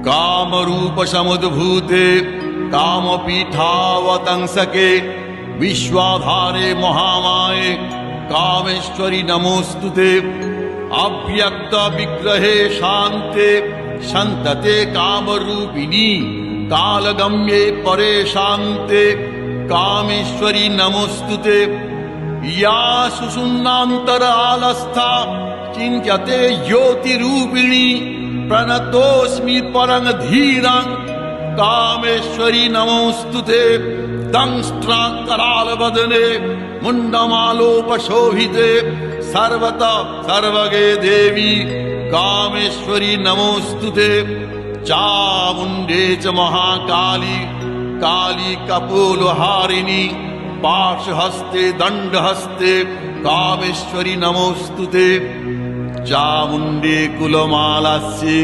कामरूप समुद्भूते कामपीठावतंसके विश्वाधारे महामाये कामेश्वरी नमोस्तुते। अव्यक्त विग्रहे शान्ते संतते कामरूपिणी कालगम्ये परे शान्ते कामेश्वरी नमोस्तुते। या सुषुम्नान्तरालस्था चिन्त्यते ज्योतिरूपिणी प्रणतोऽस्मि परं धीरं कामेश्वरी नमोस्तुते। दंष्ट्राकरालवदने मुण्डमालोपशोभिते सर्वतः सर्वगे देवी कामेश्वरी नमोस्तुते। चामुण्डे च महाकाली काली कपोलहारिणी पाशहस्ते दण्डहस्ते कामेश्वरी नमोस्तुते। चामुण्डे कुलमालास्ये